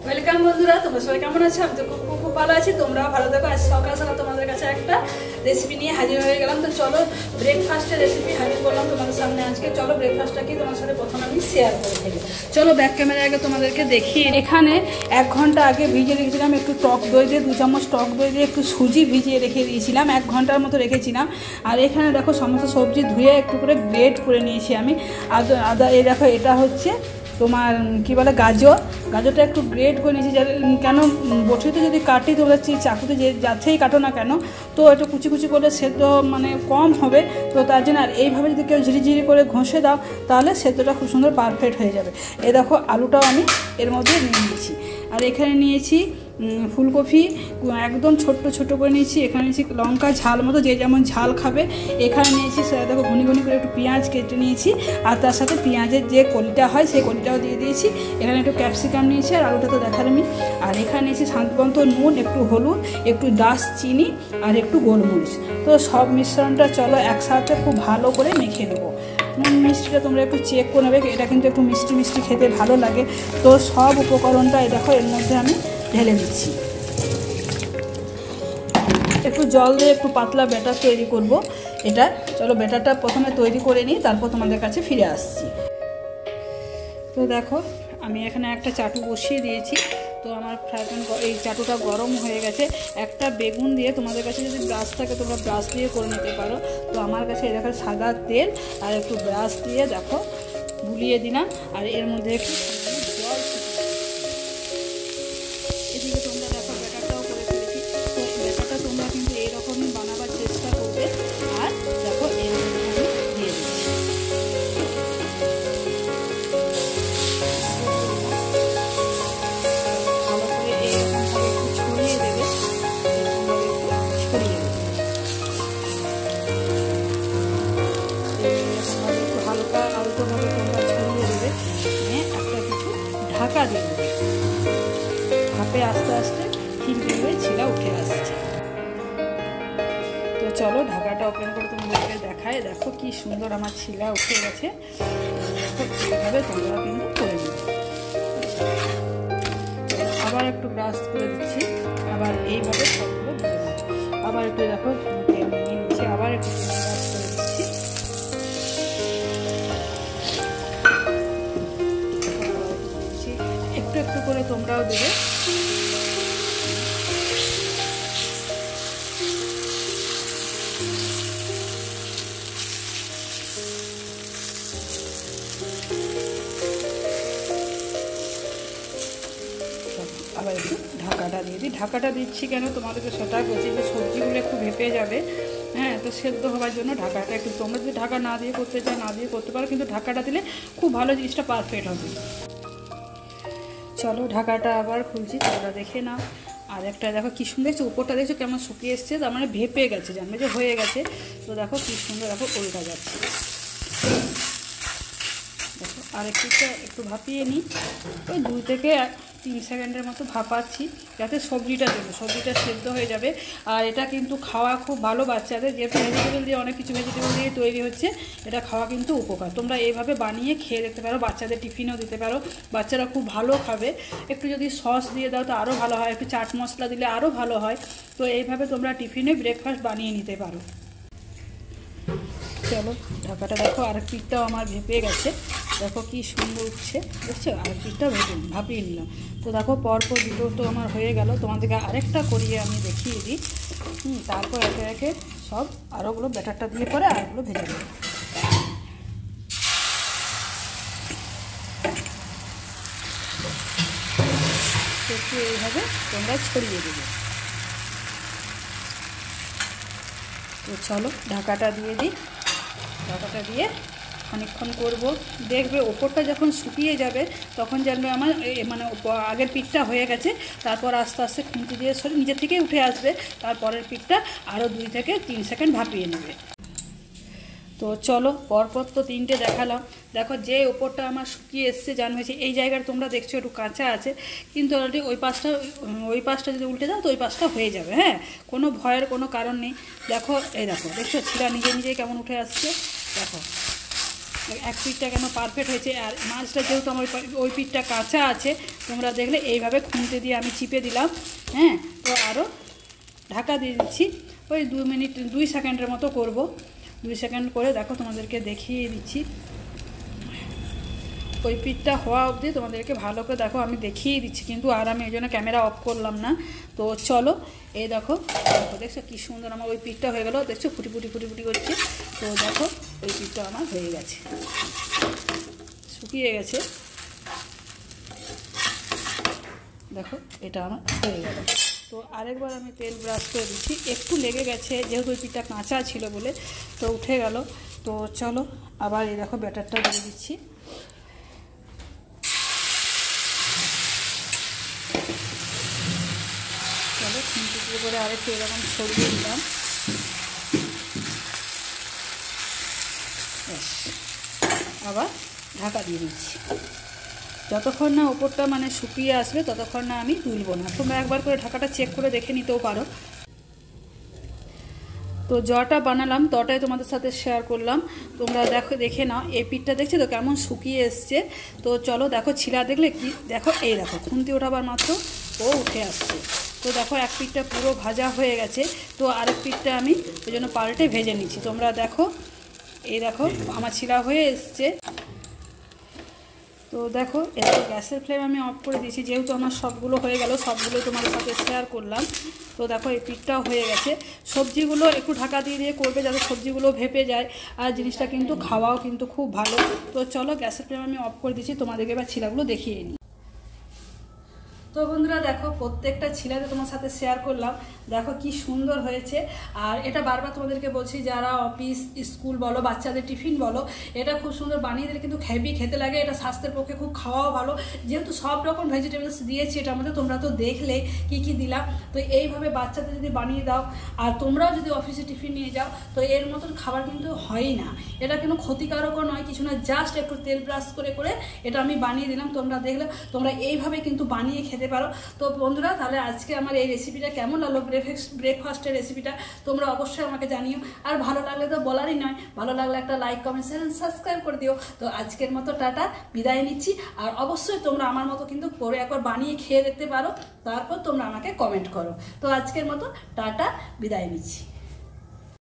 Welcome বন্ধুরা, তোমরা সবাই কেমন আছো? আমি তো খুব খুব খুব ভালো আছি, তোমরাও ভালো থাকো। আজ সকাল সকাল তোমাদের কাছে একটা রেসিপি নিয়ে হাজির হয়ে গেলাম। তো চলো ব্রেকফাস্টের রেসিপি হাজির করলাম তোমাদের সামনে আজকে। চলো ব্রেকফাস্টটা কি তোমার সাথে প্রথমে আমি শেয়ার করে ফেলি। চলো ব্যাক ক্যামেরা আগে তোমাদেরকে দেখি। এখানে 1 ঘন্টা আগে ভিজিয়ে রেখেছিলাম একটু টক দই দিয়ে, 2 চামচ টক দই দিয়ে একটু সুজি ভিজিয়ে রেখে দিয়েছিলাম, 1 ঘন্টার মতো রেখেছিলাম। আর এখানে দেখো সমস্ত সবজি ধুয়ে একটু করে গ্রেট করে নিয়েছি আমি। আদা এই দেখো, এটা হচ্ছে তোমার কী বলে গাজরটা একটু গ্রেট করে নিয়েছি। কেন বটিতে যদি কাটি তোমরা চাকুতে যাচ্ছেই কাটো না কেন, তো একটু কুচি কুচি করে সেদ্ধ মানে কম হবে, তো তার জন্য। আর এইভাবে যদি কেউ ঝিরিঝিরি করে ঘষে দাও তাহলে সেদ্ধটা খুব সুন্দর পারফেক্ট হয়ে যাবে। এই দেখো আলুটাও আমি এর মধ্যে নিয়ে নিয়েছি। আর এখানে নিয়েছি ফুলকপি একদম ছোট্ট ছোটো করে নিয়েছি। এখানে নিয়েছি লঙ্কা ঝাল মতো, যে যেমন ঝাল খাবে। এখানে নিয়েছি দেখো ঘনি ঘনি করে একটু পেঁয়াজ কেটে নিয়েছি, আর তার সাথে পেঁয়াজের যে কলিটা হয় সেই কলিটাও দিয়ে দিয়েছি। এখানে একটু ক্যাপসিকাম নিয়েছি, আর আলুটা তো দেখালামই। আর এখানে নিয়েছি শান্তপন্ত নুন, একটু হলুদ, একটু দারচিনি আর একটু গোলমরিচ। তো সব মিশ্রণটা চলো একসাথে খুব ভালো করে মেখে নেবো। নুন মিষ্টিটা তোমরা একটু চেক করে নেবে, এটা কিন্তু একটু মিষ্টি মিষ্টি খেতে ভালো লাগে। তো সব উপকরণটা দেখো এর মধ্যে আমি ঢেলে দিচ্ছি। একটু জল দিয়ে একটু পাতলা ব্যাটার তৈরি করব এটা। চলো ব্যাটারটা প্রথমে তৈরি করে নিই, তারপর তোমাদের কাছে ফিরে আসছি। তো দেখো আমি এখানে একটা চাটু বসিয়ে দিয়েছি। তো আমার ফ্রাই প্যান এই চাটুটা গরম হয়ে গেছে। একটা বেগুন দিয়ে, তোমাদের কাছে যদি ব্রাশ থাকে তোমরা ব্রাশ দিয়ে করে নিতে পারো। তো আমার কাছে এই দেখো সাদা তেল আর একটু ব্রাশ দিয়ে দেখো বুলিয়ে দিলাম। আর এর মধ্যে একটু জল, এদিকে তোমরা দেখো ব্যাটারটাও করে ফেলেছি। তো ব্যাটারটা তোমরা কিন্তু এইরকমই বানাবার চেষ্টা করবে। আর দেখো এর মধ্যে আমি দিয়ে দিচ্ছি। ভালো করে এইরকমভাবে একটু ছড়িয়ে দেবে, এরকমভাবে একটু ছড়িয়ে দেবে। এরকমভাবে একটু হালকা আলতোভাবে তোমরা ছড়িয়ে দেবে, নিয়ে একটা কিছু ঢাকা দিয়ে দেবে। ভাপে আস্তে আস্তে ঠিক দেখবে ছিলা উঠে আসছে। তো চলো ঢাকাটা ওপেন করে তোমাদেরকে দেখায়। দেখো কি সুন্দর আমার ছিলা উঠে গেছে। এইভাবে তোমরা কিন্তু করে নেবে। আবার একটু ব্রাশ করে দিচ্ছি, আবার এইভাবে সবগুলো ভেজে নেব। আবার একটু দেখো তেল নিয়ে নিচ্ছি, আবার একটু ব্রাশ করে দিচ্ছি। একটু একটু করে তোমরাও দেবে। আবার একটু ঢাকাটা দিয়ে দিই। ঢাকাটা দিচ্ছি কেন তোমাদেরকে সেটা বলছি, যে সবজিগুলো একটু ভেপে যাবে, হ্যাঁ, তো সেদ্ধ হওয়ার জন্য ঢাকাটা একটু, তোমরা যদি ঢাকা না দিয়ে করতে চাও না দিয়ে করতে পারো, কিন্তু ঢাকাটা দিলে খুব ভালো জিনিসটা পারফেক্ট হবে। চলো ঢাকাটা আবার খুলছি, তোমরা দেখে নাও। আর একটা দেখো কি সুন্দর দেখছো, উপরটা দেখছো কেমন শুকিয়ে এসছে, তার মানে ভেপে গেছে, জানবে যে হয়ে গেছে। তো দেখো কি সুন্দর, দেখো উল্টা যাচ্ছে। দেখো আরেকটুটা একটু ভাপিয়ে নিই, ওই 2 থেকে 3 সেকেন্ডের মতো ভাপাচ্ছি, যাতে সবজিটা দেবো, সবজিটা সেদ্ধ হয়ে যাবে। আর এটা কিন্তু খাওয়া খুব ভালো বাচ্চাদের, যেহেতু ভেজিটেবল দিয়ে, অনেক কিছু ভেজিটেবল দিয়ে তৈরি হচ্ছে, এটা খাওয়া কিন্তু উপকার। তোমরা এইভাবে বানিয়ে খেয়ে দেখতে পারো, বাচ্চাদের টিফিনেও দিতে পারো, বাচ্চারা খুব ভালো খাবে। একটু যদি সস দিয়ে দাও তো আরও ভালো হয়, একটু চাট মশলা দিলে আরও ভালো হয়। তো এইভাবে তোমরা টিফিনে ব্রেকফাস্ট বানিয়ে নিতে পারো। চলো ঢাকাটা দেখো, আর পিঠটাও আমার ভেপে গেছে, দেখো কি সুন্দর উঠছে, দেখছো? আর পিঠটা ভাপিয়ে নিলাম। তো দেখো পরপর দুটো তো আমার হয়ে গেল, তোমাদেরকে আরেকটা করিয়ে আমি দেখিয়ে দিই। তারপর একে একে সব আরোগুলো ব্যাটারটা দিয়ে পরে আরগুলো ভেজে দেবো। একটু এইভাবে তোমরা ছড়িয়ে দেবে। তো চলো ঢাকাটা দিয়ে দিই। ঢাকাটা দিয়ে খানিকক্ষণ করব, দেখবে ওপরটা যখন শুকিয়ে যাবে তখন জানবে আমার মানে আগের পিঠটা হয়ে গেছে। তারপর আস্তে আস্তে খুন্তি দিয়ে সরে নিজের থেকেই উঠে আসবে। তারপরের পিঠটা আরও 2 থেকে 3 সেকেন্ড ভাপিয়ে নেবে। তো চলো পরপর তো 3টে দেখালাম। দেখো যে ওপরটা আমার শুকিয়ে এসছে, জান হয়েছে, এই জায়গাটা তোমরা দেখছো একটু কাঁচা আছে, কিন্তু অলরেডি ওই পাশটা যদি উল্টে দাও তো ওই পাশটা হয়ে যাবে। হ্যাঁ, কোনো ভয়ের কোনো কারণ নেই। দেখো এই দেখো, দেখছো ছিলা নিজে নিজেই কেমন উঠে আসছে। দেখো এক পিঠটা কেন পারফেক্ট হয়েছে। আর মাছটা যেহেতু আমার ওই পিঠটা কাঁচা আছে, তোমরা দেখলে এইভাবে খুন্তি দিয়ে আমি চিপে দিলাম। হ্যাঁ, তো আরও ঢাকা দিয়ে দিচ্ছি, ওই 2 সেকেন্ডের মতো করব। 2 সেকেন্ড করে দেখো তোমাদেরকে দেখিয়ে দিচ্ছি। ওই পিঠটা হওয়া অবধি তোমাদেরকে ভালো করে দেখো আমি দেখিয়ে দিচ্ছি, কিন্তু আর আমি এই জন্য ক্যামেরা অফ করলাম না। তো চলো, এই দেখো দেখছো কী সুন্দর আমার ওই পিঠটা হয়ে গেল, দেখছো ফুটি ফুটি ফুটি ফুটি করছে। তো দেখো ওই পিঠটা আমার হয়ে গেছে, শুকিয়ে গেছে। দেখো এটা আমার হয়ে গেল। তো আরেকবার আমি তেল ব্রাশ করে দিচ্ছি, একটু লেগে গেছে যেহেতু ওই পিঠটা কাঁচা ছিল বলে, তো উঠে গেল। তো চলো আবার এই দেখো ব্যাটারটা দিয়ে দিচ্ছি। চলো খুন্তি দিয়ে করে আরেকটু এরকম ছড়িয়ে দিলাম। আবার ঢাকা দিয়ে দিচ্ছি, যতক্ষণ না ওপরটা মানে শুকিয়ে আসবে ততক্ষণ না আমি তুলবো না। তোমরা একবার করে ঢাকাটা চেক করে দেখে নিতেও পারো। তো যটা বানালাম তটাই তোমাদের সাথে শেয়ার করলাম। তোমরা দেখে নাও, এই পিঠটা দেখছো তো কেমন শুকিয়ে এসছে। তো চলো দেখো ছিলা দেখলে কি, দেখো এই দেখো খুন্তি ওঠাবার মাত্র ও উঠে আসছে। তো দেখো এক পিঠটা পুরো ভাজা হয়ে গেছে, তো আরেক পিঠটা আমি ওই জন্য পাল্টে ভেজে নিচ্ছি। তোমরা দেখো, এই দেখো আমার ছিলা হয়ে এসছে। তো দেখো এরপর গ্যাসের ফ্লেম আমি অফ করে দিয়েছি, যেহেতু আমার সবগুলো হয়ে গেল, সবগুলো তোমাদের সাথে শেয়ার করলাম। তো দেখো এই পিঠটাও হয়ে গেছে। সবজিগুলো একটু ঢাকা দিয়ে দিয়ে করবে যাতে সবজিগুলো ভেপে যায়, আর জিনিসটা কিন্তু খাওয়াও কিন্তু খুব ভালো। তো চলো গ্যাসের ফ্লেম আমি অফ করে দিচ্ছি, তোমাদেরকে এবার ছিলাগুলো দেখিয়ে নিই। তো বন্ধুরা দেখো প্রত্যেকটা ছিলাতে তোমার সাথে শেয়ার করলাম, দেখো কি সুন্দর হয়েছে। আর এটা বারবার তোমাদেরকে বলছি, যারা অফিস স্কুল বলো বাচ্চাদের টিফিন বলো, এটা খুব সুন্দর বানিয়ে দিলে কিন্তু হেভি খেতে লাগে। এটা স্বাস্থ্যের পক্ষে খুব খাওয়াও ভালো, যেহেতু সব রকম ভেজিটেবলস দিয়েছি এটার মধ্যে। তোমরা তো দেখলে কি কি দিলাম। তো এইভাবে বাচ্চাদের যদি বানিয়ে দাও আর তোমরাও যদি অফিসে টিফিন নিয়ে যাও, তো এর মতন খাবার কিন্তু হয়ই না। এটা কোনো ক্ষতিকারকও নয়, কিছু না, জাস্ট একটু তেল ব্রাশ করে করে এটা আমি বানিয়ে দিলাম। তোমরা দেখলে তোমরা এইভাবে কিন্তু বানিয়ে খেতে পারো। তো বন্ধুরা তাহলে আজকে আমার এই রেসিপিটা কেমন লাগলো, ব্রেকফাস্টের রেসিপিটা, তোমরা অবশ্যই আমাকে জানিও। আর ভালো লাগলে তো বলারই নয়, ভালো লাগলে একটা লাইক কমেন্ট শেয়ার সাবস্ক্রাইব করে দিও। তো আজকের মতো টাটা, বিদায় নিচ্ছি। আর অবশ্যই তোমরা আমার মতো কিন্তু করে একবার বানিয়ে খেয়ে দেখতে পারো, তারপর তোমরা আমাকে কমেন্ট করো। তো আজকের মতো টাটা, বিদায় নিচ্ছি।